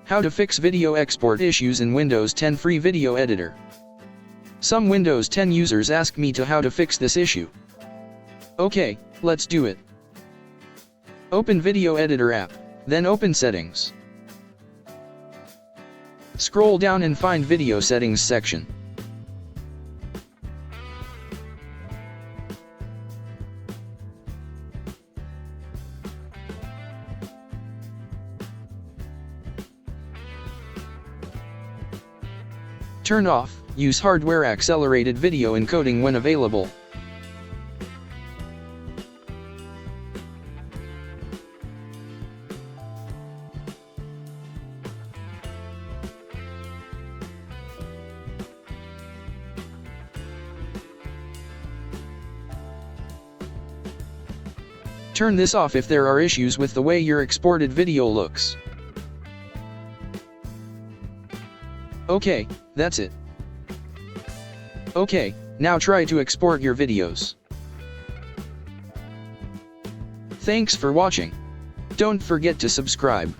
How to fix video export issues in Windows 10 free video editor. Some Windows 10 users ask me how to fix this issue. Okay, let's do it. Open Video Editor app, then open Settings. Scroll down and find Video Settings section. Turn off, use hardware accelerated video encoding when available. Turn this off if there are issues with the way your exported video looks. Okay, that's it. Okay, now try to export your videos. Thanks for watching. Don't forget to subscribe.